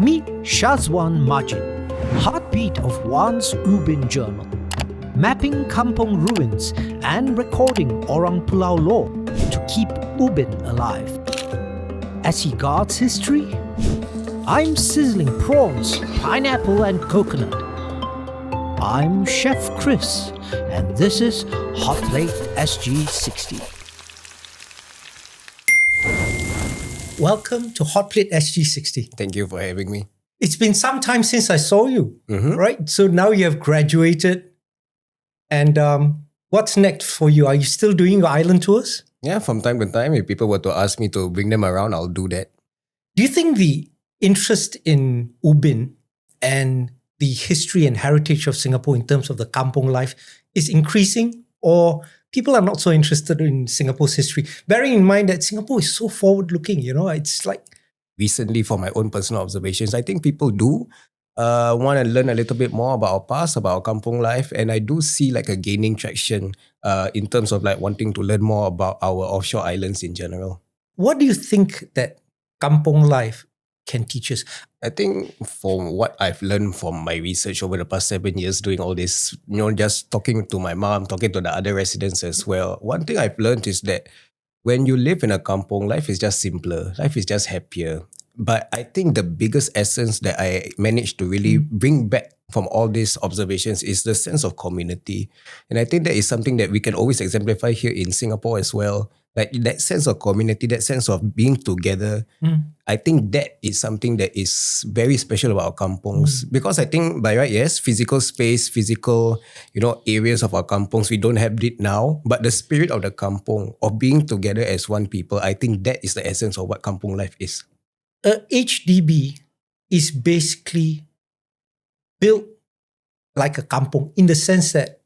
Meet Shazwan Majid, heartbeat of one's Ubin journal, mapping Kampong ruins and recording Orang Pulau lore to keep Ubin alive. As he guards history, I'm sizzling prawns, pineapple and coconut. I'm Chef Chris, and this is HOTPLATE SG60. Welcome to HOTPLATE SG60. Thank you for having me. It's been some time since I saw you, right? So now you have graduated. And what's next for you? Are you still doing your island tours? Yeah, from time to time, if people were to ask me to bring them around, I'll do that. Do you think the interest in Ubin and the history and heritage of Singapore in terms of the Kampong life is increasing, or people are not so interested in Singapore's history? Bearing in mind that Singapore is so forward-looking, it's like... Recently, for my own personal observations, I think people do want to learn a little bit more about our past, about our Kampong life, and I do see like a gaining traction in terms of like wanting to learn more about our offshore islands in general. What do you think that Kampong life can teach us? I think from what I've learned from my research over the past 7 years doing all this, just talking to my mom, talking to the other residents as well, one thing I've learned is that when you live in a kampong, life is just simpler, life is just happier. But I think the biggest essence that I managed to really bring back from all these observations is the sense of community. And I think that is something that we can always exemplify here in Singapore as well. Like that sense of community, that sense of being together. I think that is something that is very special about our kampongs. Because I think by right, yes, physical space, physical, areas of our kampongs, we don't have it now. But the spirit of the kampong, of being together as one people, I think that is the essence of what kampong life is. HDB is basically built like a kampong in the sense that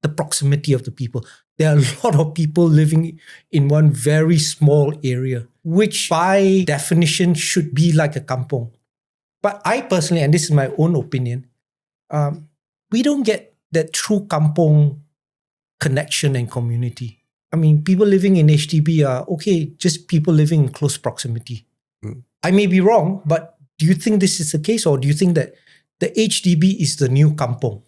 the proximity of the people. There are a lot of people living in one very small area, which by definition should be like a kampong. But I personally, and this is my own opinion, we don't get that true kampong connection and community. I mean, people living in HDB are just people living in close proximity. I may be wrong, but do you think this is the case, or do you think that the HDB is the new kampong?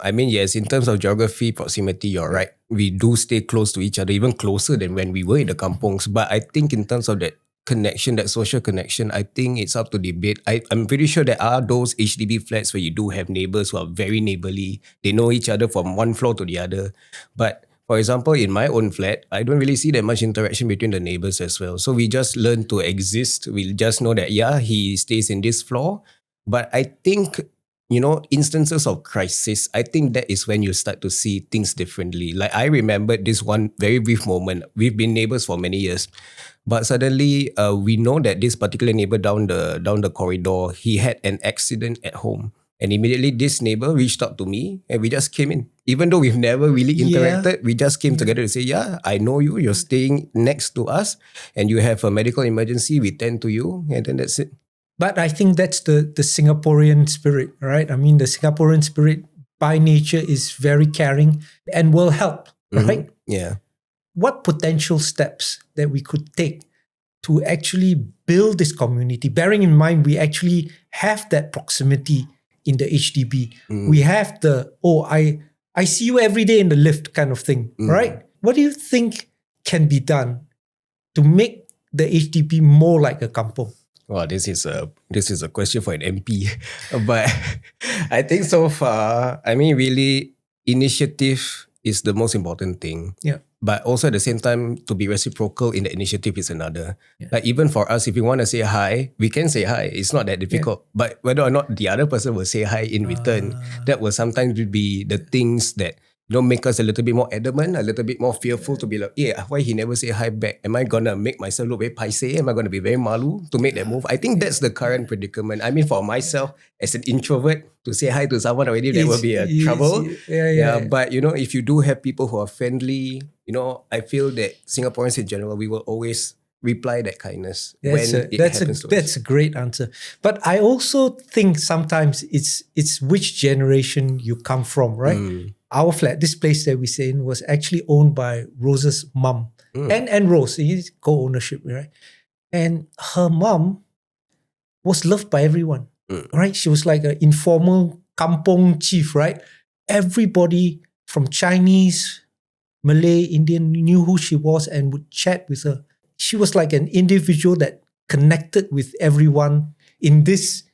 I mean, yes, in terms of geography, proximity, you're right. We do stay close to each other, even closer than when we were in the kampongs. But I think in terms of that connection, that social connection, I think it's up to debate. I'm pretty sure there are those HDB flats where you do have neighbors who are very neighborly. They know each other from one floor to the other. But for example, in my own flat, I don't really see that much interaction between the neighbors as well. So we just learn to exist. We just know that, he stays in this floor. But I think, instances of crisis, I think that is when you start to see things differently. Like I remember this one very brief moment. We've been neighbors for many years. But suddenly, we know that this particular neighbor down the corridor, he had an accident at home. And immediately this neighbor reached out to me and we just came in. Even though we've never really interacted, we just came together to say, I know you, you're staying next to us and you have a medical emergency, we tend to you, and then that's it. But I think that's the Singaporean spirit, right? I mean, the Singaporean spirit by nature is very caring and will help, right? Yeah. What potential steps that we could take to actually build this community, bearing in mind we actually have that proximity in the HDB. We have the, I see you every day in the lift kind of thing, right? What do you think can be done to make the HDB more like a kampong? Well, this is a question for an MP. But I think so far, really initiative is the most important thing. Yeah. But also at the same time, to be reciprocal in the initiative is another. Like even for us, if we want to say hi, we can say hi. It's not that difficult. But whether or not the other person will say hi in return, that will sometimes be the things that make us a little bit more adamant, a little bit more fearful to be like, why he never say hi back? Am I going to make myself look very paise? Am I going to be very malu to make that move? I think that's the current predicament. I mean, for myself, as an introvert, to say hi to someone already, that will be a trouble. But, if you do have people who are friendly, I feel that Singaporeans in general, we will always reply that kindness that's a great answer. But I also think sometimes it's which generation you come from, right? Our flat, this place that we stay in, was actually owned by Rose's mum and Rose. It's co-ownership, right? And her mum was loved by everyone. right? She was like an informal Kampong chief, right? Everybody from Chinese, Malay, Indian knew who she was and would chat with her. She was like an individual that connected with everyone in this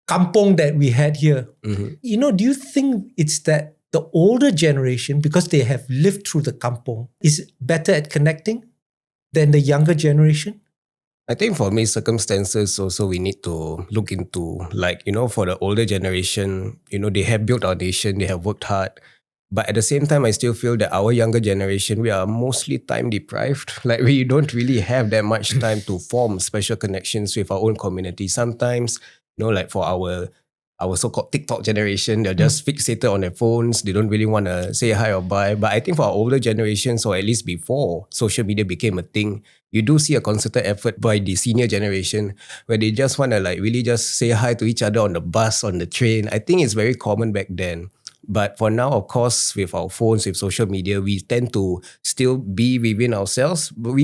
kampong that we had here. You know, do you think it's that the older generation, because they have lived through the kampong, is better at connecting than the younger generation? I think for me, circumstances also we need to look into, like, for the older generation, they have built our nation, they have worked hard. But at the same time, I still feel that our younger generation, we are mostly time deprived. Like, we don't really have that much time to form special connections with our own community. Sometimes, like for our so-called TikTok generation, they're just fixated on their phones. They don't really want to say hi or bye. But I think for our older generations, or at least before social media became a thing, you do see a concerted effort by the senior generation where they just want to like really just say hi to each other on the bus, on the train. I think it's very common back then. But for now, of course, with our phones, with social media, we tend to still be within ourselves. But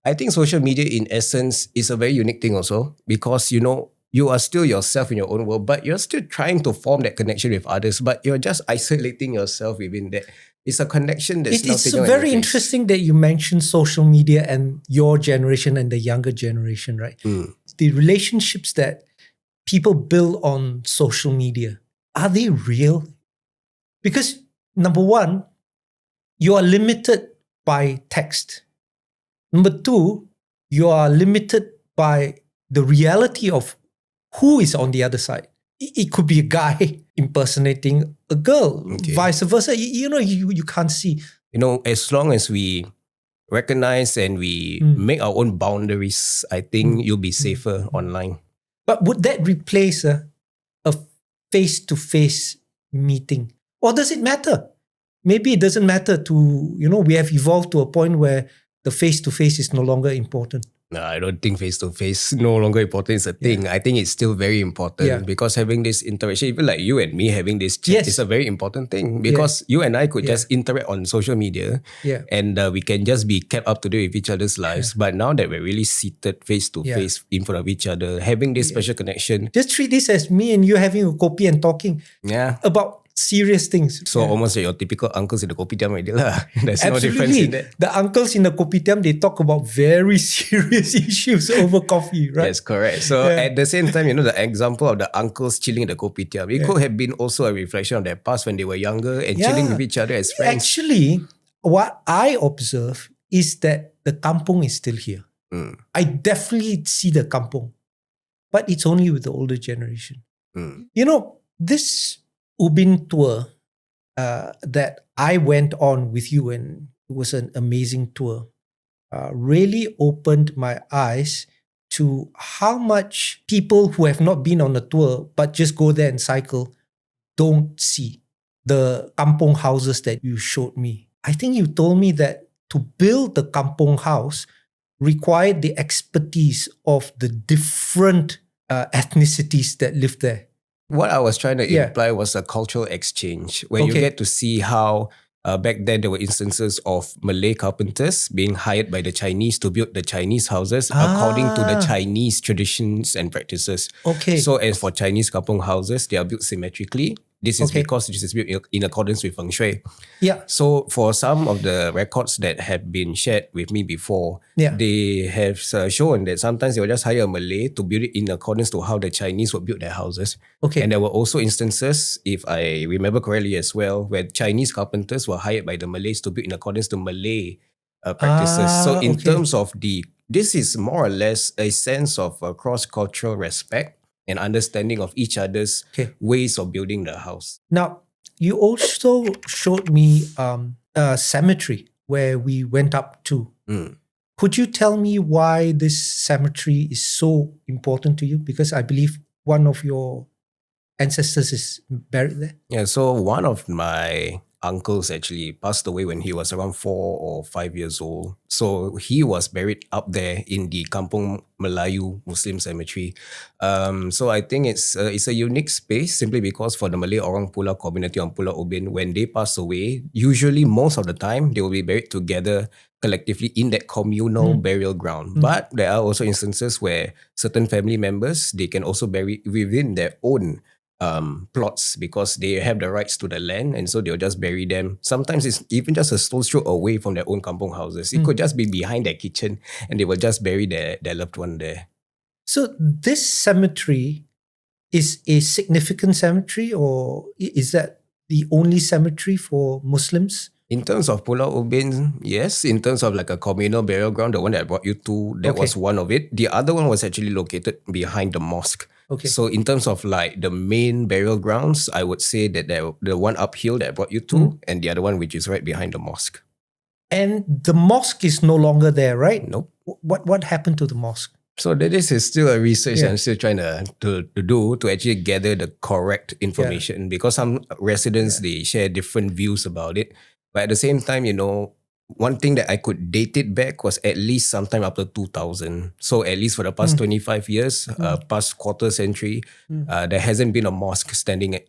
I think social media in essence is a very unique thing also, because, you are still yourself in your own world, but you're still trying to form that connection with others, but you're just isolating yourself within that. It's a connection that's now It's taking on a very new face. interesting that you mentioned social media and your generation and the younger generation, right? The relationships that people build on social media, are they real? Because number one, you are limited by text. Number two, you are limited by the reality of who is on the other side. It could be a guy impersonating a girl, vice versa. You can't see. As long as we recognize and we make our own boundaries, I think you'll be safer online. But would that replace a face-to-face meeting? Or does it matter? Maybe it doesn't matter we have evolved to a point where the face-to-face is no longer important. No, I don't think face-to-face no longer important is a thing. I think it's still very important because having this interaction, even like you and me having this chat is a very important thing, because you and I could just interact on social media and we can just be kept up to date with each other's lives. But now that we're really seated face-to-face in front of each other, having this special connection. Just treat this as me and you having a kopi and talking about serious things. So almost like your typical uncles in the kopitiam already lah. There's Absolutely. no difference in that. The uncles in the kopitiam, they talk about very serious issues over coffee, right? That's correct. So at the same time, the example of the uncles chilling in the kopitiam, it could have been also a reflection of their past when they were younger and chilling with each other as friends. Actually, what I observe is that the kampong is still here. I definitely see the kampong, but it's only with the older generation. This Ubin tour that I went on with you, and it was an amazing tour, really opened my eyes to how much people who have not been on a tour but just go there and cycle don't see the kampong houses that you showed me. I think you told me that to build the kampong house required the expertise of the different ethnicities that live there. What I was trying to imply was a cultural exchange where you get to see how back then there were instances of Malay carpenters being hired by the Chinese to build the Chinese houses according to the Chinese traditions and practices. So as for Chinese kampong houses, they are built symmetrically. This is because this is built in accordance with Feng Shui. So for some of the records that have been shared with me before, they have shown that sometimes they will just hire a Malay to build it in accordance to how the Chinese would build their houses. And there were also instances, if I remember correctly as well, where Chinese carpenters were hired by the Malays to build in accordance to Malay practices. So in terms of this is more or less a sense of cross-cultural respect and understanding of each other's ways of building the house. Now, you also showed me a cemetery where we went up to. Could you tell me why this cemetery is so important to you? Because I believe one of your ancestors is buried there. Yeah, so one of my uncles actually passed away when he was around 4 or 5 years old. So he was buried up there in the Kampong Melayu Muslim cemetery. So I think it's a unique space simply because for the Malay Orang Pulau community on Pulau Ubin, when they pass away, usually most of the time they will be buried together collectively in that communal burial ground. But there are also instances where certain family members, they can also bury within their own plots because they have the rights to the land, and so they'll just bury them. Sometimes it's even just a stone's throw away from their own kampong houses. It could just be behind their kitchen, and they will just bury their loved one there. So this cemetery is a significant cemetery, or is that the only cemetery for Muslims? In terms of Pulau Ubin, yes. In terms of like a communal burial ground, the one that I brought you to, that was one of it. The other one was actually located behind the mosque. Okay. So in terms of like the main burial grounds, I would say that the one uphill that I brought you to, and the other one which is right behind the mosque. And the mosque is no longer there, right? Nope. What happened to the mosque? So this is still a research I'm still trying to do to actually gather the correct information, because some residents, they share different views about it. But at the same time, one thing that I could date it back was at least sometime after 2000. So at least for the past 25 years, past quarter century, there hasn't been a mosque standing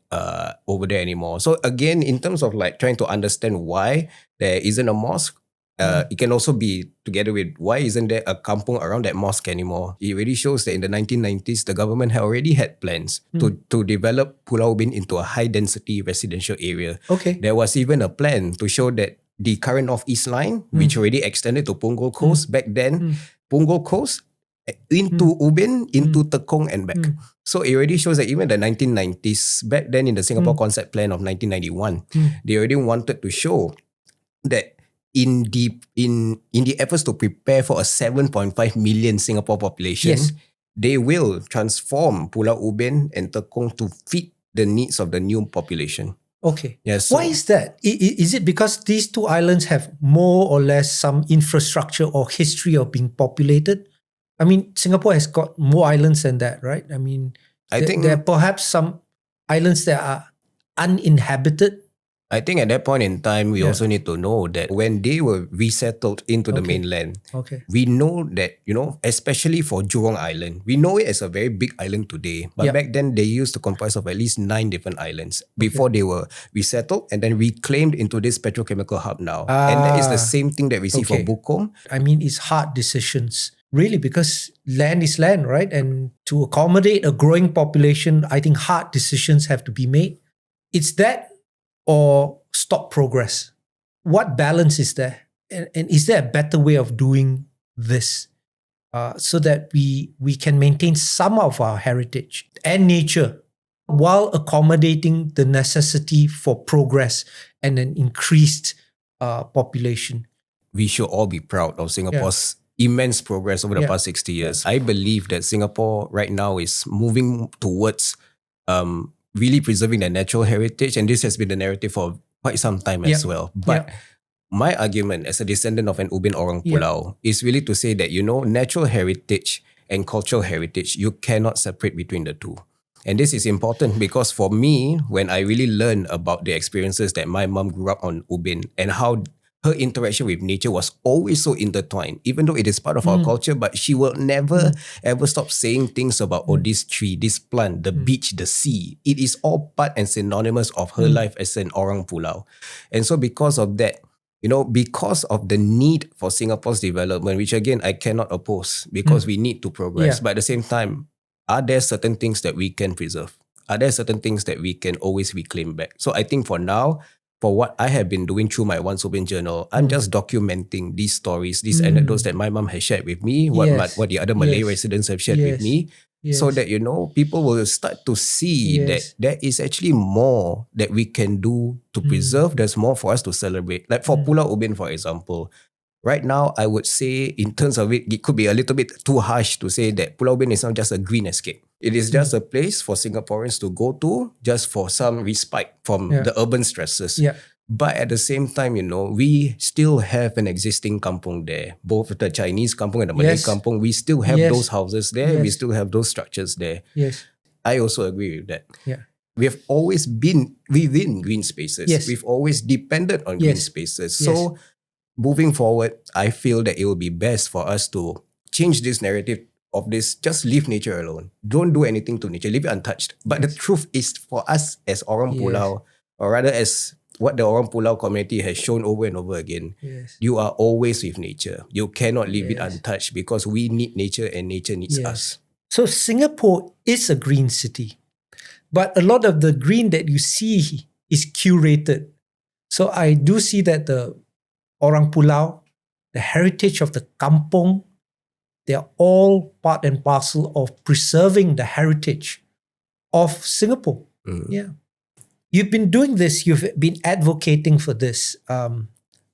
over there anymore. So again, in terms of like trying to understand why there isn't a mosque, it can also be together with why isn't there a kampong around that mosque anymore. It really shows that in the 1990s, the government had already had plans to develop Pulau Ubin into a high-density residential area. Okay. There was even a plan to show that the current North-East line, which already extended to Punggol Coast back then, Punggol Coast into Ubin, into Tekong and back. So it already shows that even the 1990s, back then in the Singapore Concept Plan of 1991, they already wanted to show that in the efforts to prepare for a 7.5 million Singapore population, they will transform Pulau Ubin and Tekong to fit the needs of the new population. Okay. Yes. Why is that? Is it because these two islands have more or less some infrastructure or history of being populated? I mean, Singapore has got more islands than that, right? I mean, I think there are perhaps some islands that are uninhabited. I think at that point in time, we also need to know that when they were resettled into the mainland, we know that, especially for Jurong Island, we know it as a very big island today. But back then, they used to comprise of at least 9 different islands before they were resettled and then reclaimed into this petrochemical hub now. And that is the same thing that we see for Bukom. I mean, it's hard decisions. Really, because land is land, right? And to accommodate a growing population, I think hard decisions have to be made. It's that or stop progress. What balance is there? And is there a better way of doing this so that we can maintain some of our heritage and nature while accommodating the necessity for progress and an increased population? We should all be proud of Singapore's immense progress over the past 60 years. I believe that Singapore right now is moving towards really preserving their natural heritage, and this has been the narrative for quite some time as well. But my argument as a descendant of an Ubin Orang Pulau is really to say that, natural heritage and cultural heritage, you cannot separate between the two. And this is important because for me, when I really learned about the experiences that my mom grew up on Ubin and how her interaction with nature was always so intertwined, even though it is part of our culture, but she will never ever stop saying things about, this tree, this plant, the beach, the sea. It is all part and synonymous of her life as an Orang Pulau. And so because of that, because of the need for Singapore's development, which again, I cannot oppose because we need to progress. But at the same time, are there certain things that we can preserve? Are there certain things that we can always reclaim back? So I think for now, for what I have been doing through my Once Ubin journal, I'm just documenting these stories, these anecdotes that my mom has shared with me, what the other Malay residents have shared with me, so that, people will start to see that there is actually more that we can do to preserve. There's more for us to celebrate. Like for Pulau Ubin, for example, right now, I would say in terms of it could be a little bit too harsh to say that Pulau Ubin is not just a green escape. It is just a place for Singaporeans to go to just for some respite from the urban stresses. But at the same time, we still have an existing kampong there. Both the Chinese kampong and the Malay kampong, we still have those houses there. We still have those structures there. I also agree with that. we've always been within green spaces. Yes. We've always depended on green Yes. spaces. Yes. So moving forward, I feel that it will be best for us to change this narrative of this, just leave nature alone. Don't do anything to nature, leave it untouched. But the truth is, for us as Orang Yes. Pulau, or rather as what the Orang Pulau community has shown over and over again, Yes. you are always with nature. You cannot leave it Yes. untouched because we need nature and nature needs Yes. us. So Singapore is a green city, but a lot of the green that you see is curated. So I do see that the Orang Pulau, the heritage of the Kampong, they're all part and parcel of preserving the heritage of Singapore. Yeah. You've been doing this, you've been advocating for this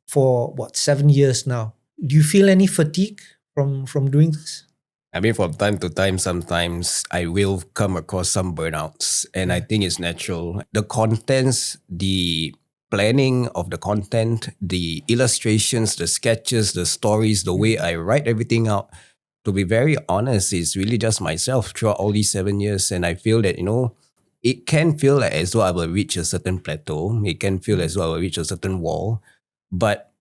for 7 years now. Do you feel any fatigue from doing this? I mean, from time to time, sometimes I will come across some burnouts, and I think it's natural. The contents, the planning of the content, the illustrations, the sketches, the stories, the way I write everything out, to be very honest, is really just myself throughout all these 7 years. And I feel that, it can feel like as though I will reach a certain plateau. It can feel as though I will reach a certain wall. But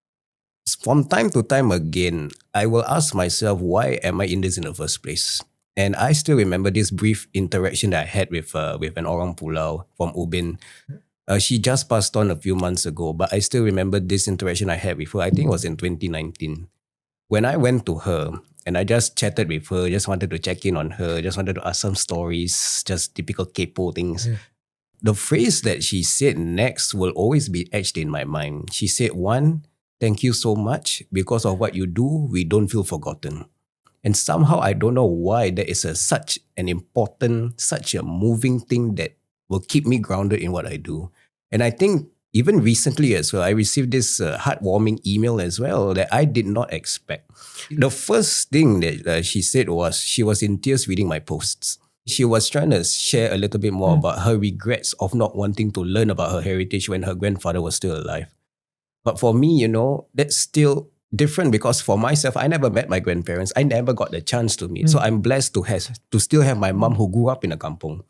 from time to time again, I will ask myself, why am I in this in the first place? And I still remember this brief interaction that I had with an Orang Pulau from Ubin. She just passed on a few months ago, but I still remember this interaction I had with her. I think it was in 2019. When I went to her and I just chatted with her, just wanted to check in on her, just wanted to ask some stories, just typical kepo things. Yeah. The phrase that she said next will always be etched in my mind. She said, "One, thank you so much. Because of what you do, we don't feel forgotten." And somehow, I don't know why, there is such an important, such a moving thing that will keep me grounded in what I do. And I think even recently as well, I received this heartwarming email as well that I did not expect. The first thing that she said was she was in tears reading my posts. She was trying to share a little bit more about her regrets of not wanting to learn about her heritage when her grandfather was still alive. But for me, that's still different because for myself, I never met my grandparents. I never got the chance to meet. So I'm blessed to still have my mom who grew up in a kampong.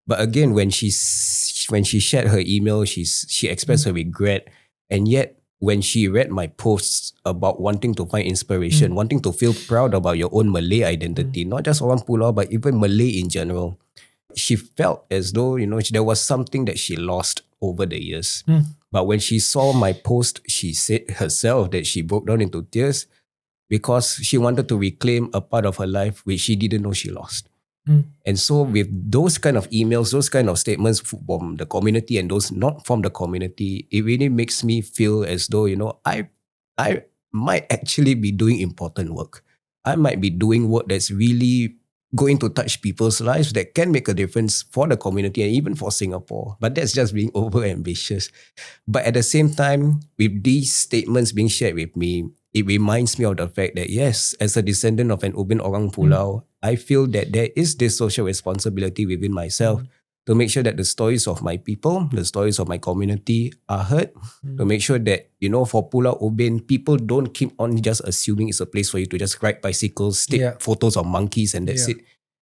But again, when she shared her email, she expressed her regret. And yet, when she read my posts about wanting to find inspiration, wanting to feel proud about your own Malay identity, not just Orang Pulau, but even Malay in general, she felt as though, there was something that she lost over the years. But when she saw my post, she said herself that she broke down into tears because she wanted to reclaim a part of her life which she didn't know she lost. And so with those kind of emails, those kind of statements from the community and those not from the community, it really makes me feel as though, I might actually be doing important work. I might be doing work that's really going to touch people's lives that can make a difference for the community and even for Singapore. But that's just being over ambitious. But at the same time, with these statements being shared with me, it reminds me of the fact that yes, as a descendant of an Ubin Orang Pulau, I feel that there is this social responsibility within myself to make sure that the stories of my people, the stories of my community are heard, to make sure that, for Pulau Ubin, people don't keep on just assuming it's a place for you to just ride bicycles, take photos of monkeys and that's it.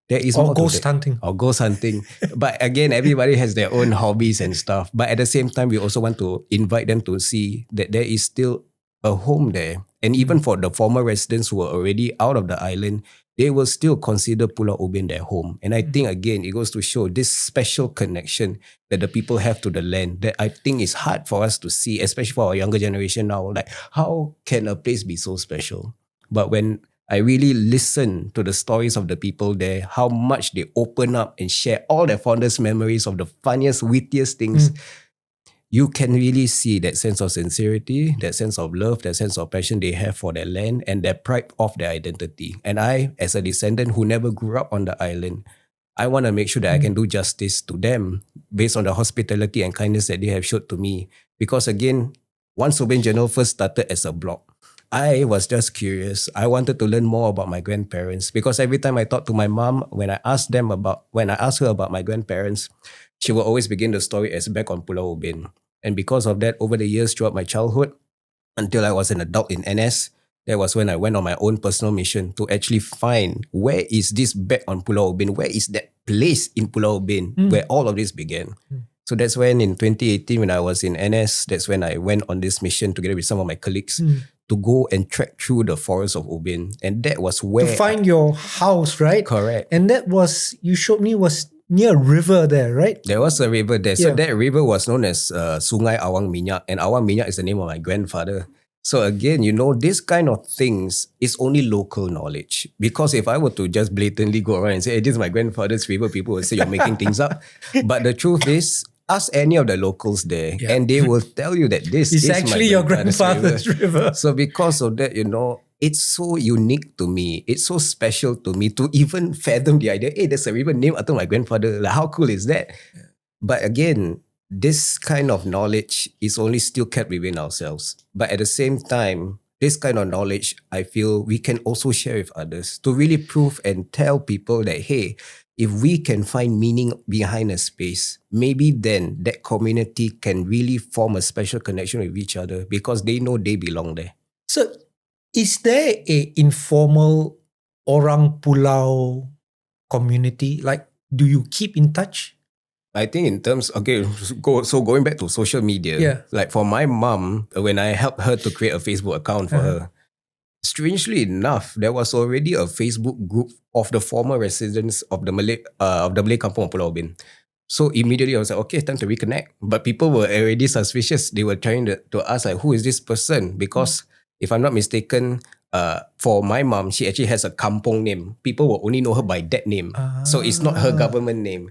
There is more ghost to that. hunting. Or ghost hunting. But again, everybody has their own hobbies and stuff. But at the same time, we also want to invite them to see that there is still a home there. And even for the former residents who are already out of the island, they will still consider Pulau Ubin their home. And I think, again, it goes to show this special connection that the people have to the land that I think is hard for us to see, especially for our younger generation now. Like, how can a place be so special? But when I really listen to the stories of the people there, how much they open up and share all their fondest memories of the funniest, wittiest things, you can really see that sense of sincerity, that sense of love, that sense of passion they have for their land and their pride of their identity. And I, as a descendant who never grew up on the island, I want to make sure that I can do justice to them based on the hospitality and kindness that they have showed to me. Because again, once Ubin Journal first started as a blog, I was just curious. I wanted to learn more about my grandparents because every time I talked to my mom, when I asked her about my grandparents, she will always begin the story as back on Pulau Ubin. And because of that, over the years throughout my childhood, until I was an adult in NS, That was when I went on my own personal mission to actually find where is this back on Pulau Ubin? Where is that place in Pulau Ubin where all of this began? So that's when in 2018, when I was in NS, that's when I went on this mission together with some of my colleagues to go and trek through the forest of Ubin. And that was where... To find your house, right? Correct. And that was, you showed me, was near a river there, right? There was a river there. So that river was known as Sungai Awang Minyak. And Awang Minyak is the name of my grandfather. So again, this kind of things is only local knowledge. Because if I were to just blatantly go around and say, hey, this is my grandfather's river, people will say you're making things up. But the truth is, ask any of the locals there and they will tell you that this is actually your grandfather's river. So because of that, it's so unique to me. It's so special to me to even fathom the idea, hey, there's a river named after my grandfather. Like, how cool is that? But again, this kind of knowledge is only still kept within ourselves. But at the same time, this kind of knowledge, I feel we can also share with others to really prove and tell people that, hey, if we can find meaning behind a space, maybe then that community can really form a special connection with each other because they know they belong there. So, is there a informal Orang Pulau community? Like, do you keep in touch? I think in terms, going back to social media, like for my mom, when I helped her to create a Facebook account for her, strangely enough, there was already a Facebook group of the former residents of the Malay Kampung of Pulau Ubin. So immediately I was like, okay, time to reconnect. But people were already suspicious. They were trying to ask, like, who is this person? Because if I'm not mistaken, for my mom, she actually has a Kampong name. People will only know her by that name. So it's not her government name.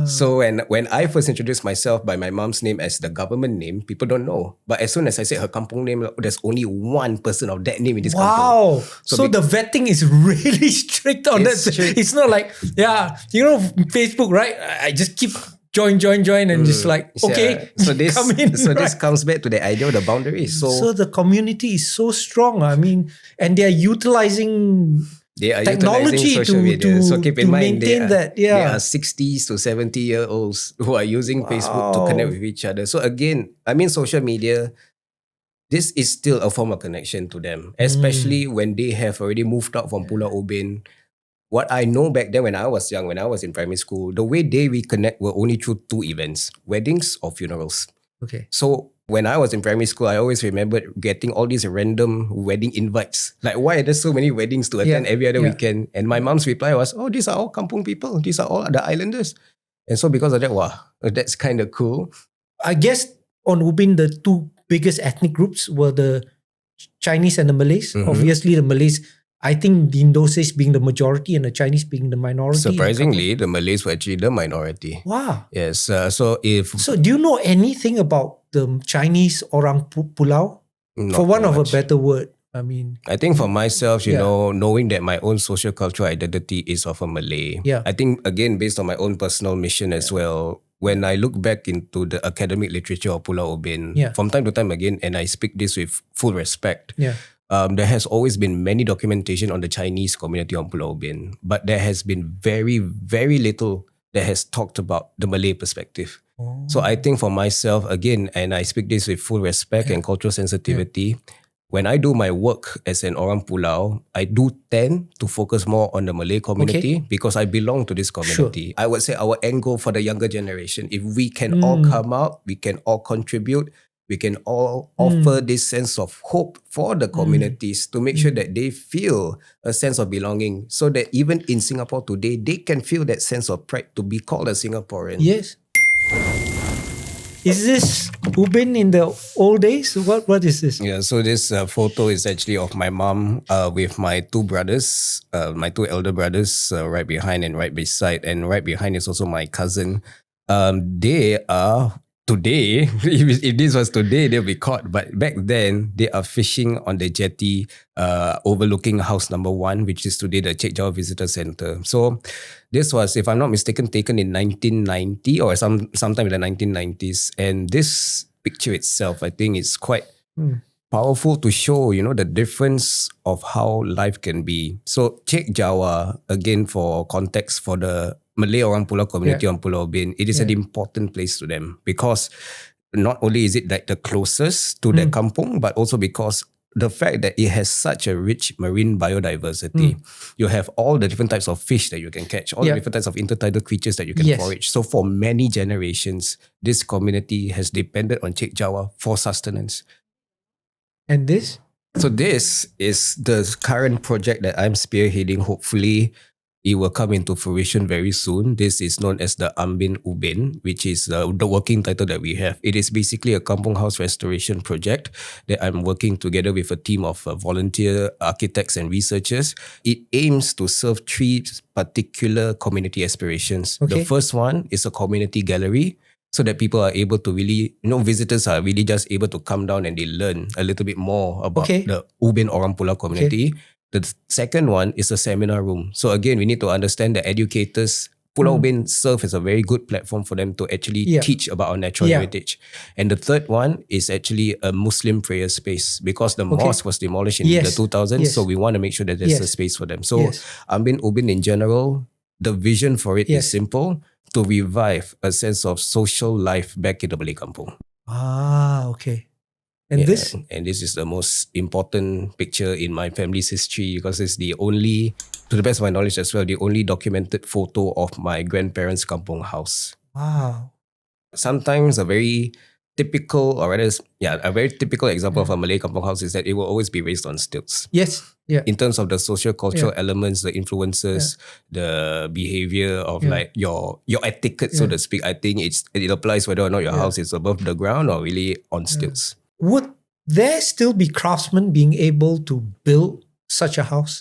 So when I first introduced myself by my mom's name as the government name, people don't know. But as soon as I said her Kampong name, there's only one person of that name in this Kampong. Wow. So the vetting is really strict on that. Strict. It's not like, Facebook, right? I just keep join and just like, okay, so this, come in. So this comes back to the idea of the boundaries. So the community is so strong. I mean, and they are utilizing technology social media. So keep in mind, maintain that. There are 60s to 70-year-olds who are using Facebook to connect with each other. So again, I mean, social media, this is still a form of connection to them, especially when they have already moved out from Pulau Ubin. What I know back then when I was young, when I was in primary school, the way they reconnect were only through two events, weddings or funerals. Okay. So when I was in primary school, I always remembered getting all these random wedding invites. Like, why are there so many weddings to attend every other weekend? And my mom's reply was, oh, these are all Kampong people. These are all the islanders. And so because of that, wow, that's kind of cool. I guess on Ubin, the two biggest ethnic groups were the Chinese and the Malays. Obviously, the Malays, I think the Indonesians being the majority and the Chinese being the minority. Surprisingly, the Malays were actually the minority. Wow. Yes. So do you know anything about the Chinese Orang Pulau? For want of a better word, I mean. I think for myself, knowing that my own social cultural identity is of a Malay. Yeah. I think again, based on my own personal mission as well, when I look back into the academic literature of Pulau Ubin, from time to time again, and I speak this with full respect. Yeah. There has always been many documentation on the Chinese community on Pulau Ubin, but there has been very, very little that has talked about the Malay perspective. So I think for myself, again, and I speak this with full respect and cultural sensitivity, when I do my work as an Orang Pulau, I do tend to focus more on the Malay community because I belong to this community. I would say our end goal for the younger generation, if we can all come out, we can all contribute, we can all offer this sense of hope for the communities to make sure that they feel a sense of belonging so that even in Singapore today, they can feel that sense of pride to be called a Singaporean. Yes. Is this Ubin in the old days? What is this? Yeah, so this photo is actually of my mom with my two brothers, my two elder brothers right behind and right beside. And right behind is also my cousin. They are... Today, if this was today, they'll be caught. But back then, they are fishing on the jetty overlooking house number 1, which is today the Choo Visitor Center. So this was, if I'm not mistaken, taken in 1990 or sometime in the 1990s. And this picture itself, I think is quite powerful to show, the difference of how life can be. So Chek Jawa, again for context for the Malay Orang Pulau community on Pulau Ubin, it is an important place to them because not only is it like the closest to their kampong, but also because the fact that it has such a rich marine biodiversity, you have all the different types of fish that you can catch, all the different types of intertidal creatures that you can forage. So for many generations, this community has depended on Chek Jawa for sustenance. And this? So this is the current project that I'm spearheading. Hopefully, it will come into fruition very soon. This is known as the Ubin, which is the working title that we have. It is basically a kampong house restoration project that I'm working together with a team of volunteer architects and researchers. It aims to serve 3 particular community aspirations. The first one is a community gallery, so that people are able to really, visitors are really just able to come down and they learn a little bit more about the Ubin Orang Pulau community. The second one is a seminar room. So again, we need to understand that educators, Pulau Ubin serve as a very good platform for them to actually teach about our natural heritage. And the third one is actually a Muslim prayer space, because the mosque was demolished in the 2000s. So we want to make sure that there's a space for them. So Ubin in general, the vision for it is simple: to revive a sense of social life back in the Malay Kampung. And this? And this is the most important picture in my family's history, because it's the only, to the best of my knowledge as well, the only documented photo of my grandparents' kampong house. Wow. Sometimes a very typical, or rather, a very typical example of a Malay kampong house is that it will always be raised on stilts. In terms of the socio-cultural elements, the influences, the behavior of like your etiquette, so to speak, I think it applies whether or not your house is above the ground or really on stilts. Would there still be craftsmen being able to build such a house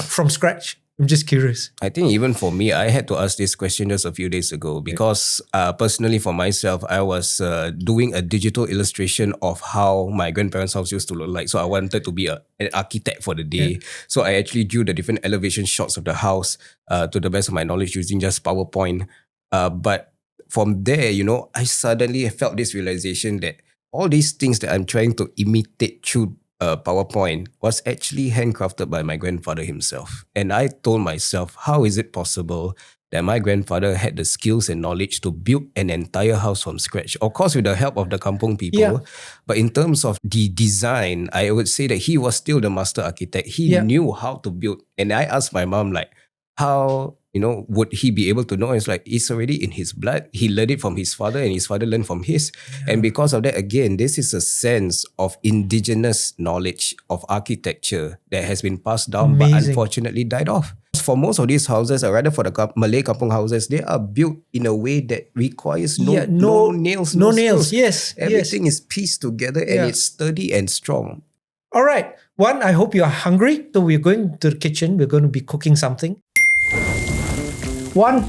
from scratch? I'm just curious. I think even for me, I had to ask this question just a few days ago, because personally for myself, I was doing a digital illustration of how my grandparents' house used to look like. So I wanted to be an architect for the day. So I actually drew the different elevation shots of the house to the best of my knowledge using just PowerPoint. But from there, I suddenly felt this realization that all these things that I'm trying to imitate through PowerPoint was actually handcrafted by my grandfather himself. And I told myself, how is it possible that my grandfather had the skills and knowledge to build an entire house from scratch? Of course, with the help of the Kampong people. But in terms of the design, I would say that he was still the master architect. He knew how to build. And I asked my mom, like, how would he be able to know? It's like, it's already in his blood. He learned it from his father, and his father learned from his. And because of that, again, this is a sense of indigenous knowledge of architecture that has been passed down, but unfortunately died off. For most of these houses, or rather for the Malay Kampung houses, they are built in a way that requires no nails. No nails, Everything is pieced together and it's sturdy and strong. All right. One, I hope you are hungry. So we're going to the kitchen. We're going to be cooking something. One,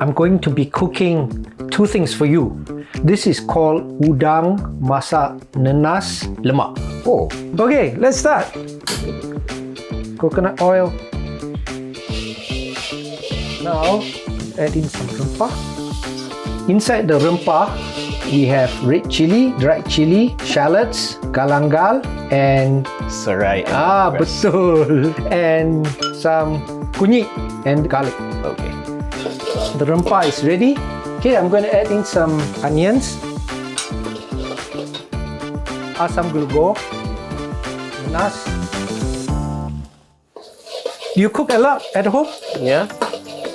I'm going to be cooking 2 things for you. This is called Udang Masak Nenas Lemak. Okay, let's start. Coconut oil. Now, add in some rempah. Inside the rempah, we have red chili, dried chili, shallots, galangal, and Serai. Betul. And some kunyit and garlic. Okay. The rempah is ready. Okay, I'm going to add in some onions, asam glugo, nenas. Do you cook a lot at home? Yeah.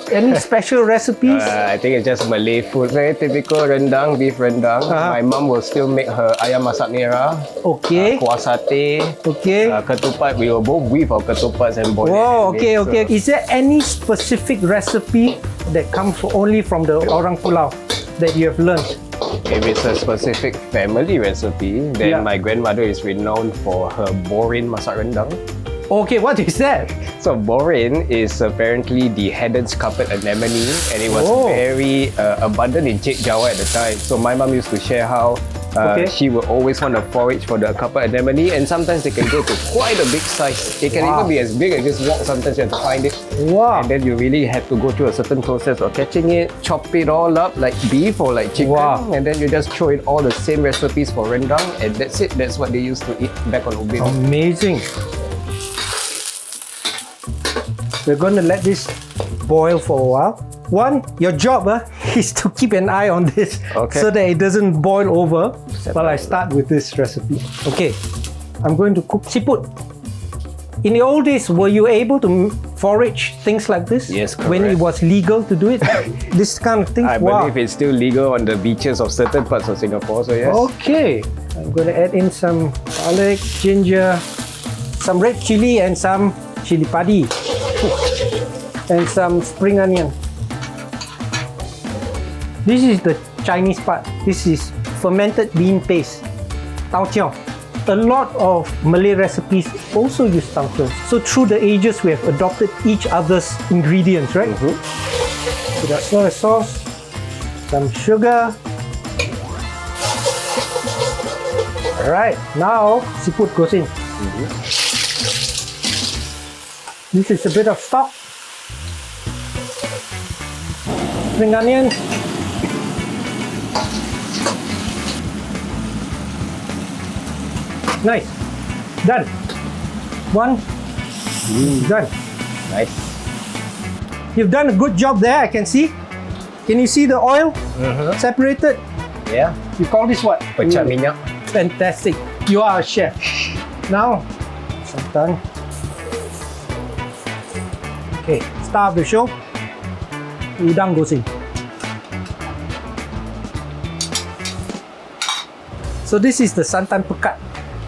Any special recipes? I think it's just Malay food. Very typical rendang, beef rendang. My mom will still make her ayam masak merah. Okay. Kuah satay. Okay. Ketupat, we will both weave our ketupats and boil it. Okay. Is there any specific recipe that comes only from the Orang Pulau that you have learned? If it's a specific family recipe, then my grandmother is renowned for her borin masak rendang. Okay, what is that? So borin is apparently the headed carpet anemone, and it was very abundant in Chek Jawa at the time. So my mom used to share how she would always want to forage for the carpet anemone, and sometimes they can go to quite a big size. It can even be as big as this walk. Sometimes you have to find it. And then you really have to go through a certain process of catching it, chop it all up like beef or like chicken, and then you just throw in all the same recipes for rendang, and that's it. That's what they used to eat back on Ubin. Amazing. We're going to let this boil for a while. One, your job is to keep an eye on this so that it doesn't boil over while I start with this recipe. Okay, I'm going to cook siput. In the old days, were you able to forage things like this? Yes, When it correct. was legal to do it? This kind of things? I Wow. believe it's still legal on the beaches of certain parts of Singapore, so yes. Okay. I'm going to add in some garlic, ginger, some red chili and some chili padi. And some spring onion. This is the Chinese part. This is fermented bean paste, taucheo. A lot of Malay recipes also use taucheo. So through the ages, we have adopted each other's ingredients, right? So that's soy sauce, some sugar. All right, now siput goes in. This is a bit of stock. Spring onion. Nice. Done. One. Done. Nice. You've done a good job there, I can see. Can you see the oil separated? Yeah. You call this what? Pecah minyak. Fantastic. You are a chef. Now, santan. Okay, star of the show. Udang goes in. So this is the santan pekat.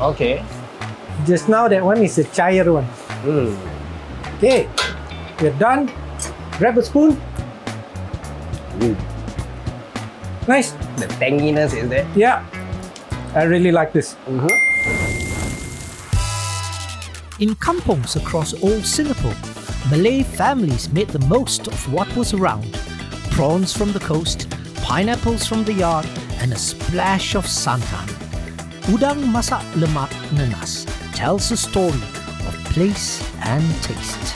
Okay. Just now that one is the cair one. Okay, we're done. Grab a spoon. Nice. The tanginess is there. Yeah, I really like this. In kampongs across all Singapore, Malay families made the most of what was around. Prawns from the coast, pineapples from the yard, and a splash of santan. Udang Masak Lemak Nenas tells a story of place and taste.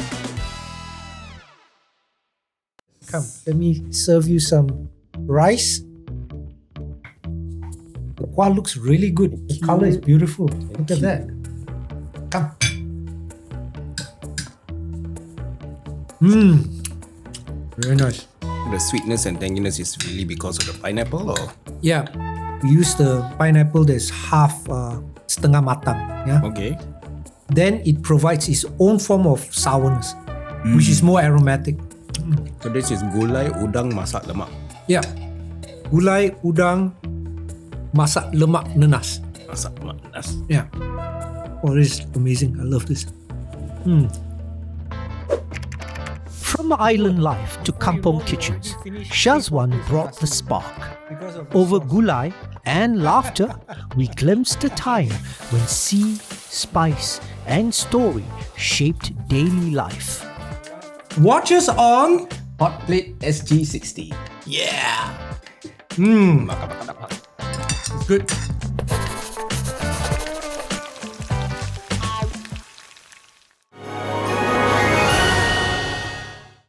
Come, let me serve you some rice. The kuah looks really good. The color is beautiful. Look at that. Come. Very nice. The sweetness and tanginess is really because of the pineapple, or? Yeah, we use the pineapple that's half setengah matang. Yeah. Okay. Then it provides its own form of sourness, which is more aromatic. So this is gulai udang masak lemak. Yeah. Gulai udang masak lemak nenas. Masak lemak nenas. Yeah. Oh, this is amazing. I love this. From island life to kampong kitchens, Shazwan brought the spark. Over gulai and laughter, we glimpsed a time when sea, spice, and story shaped daily life. Watch us on HOTPLATE SG60. Yeah. Maka. Good.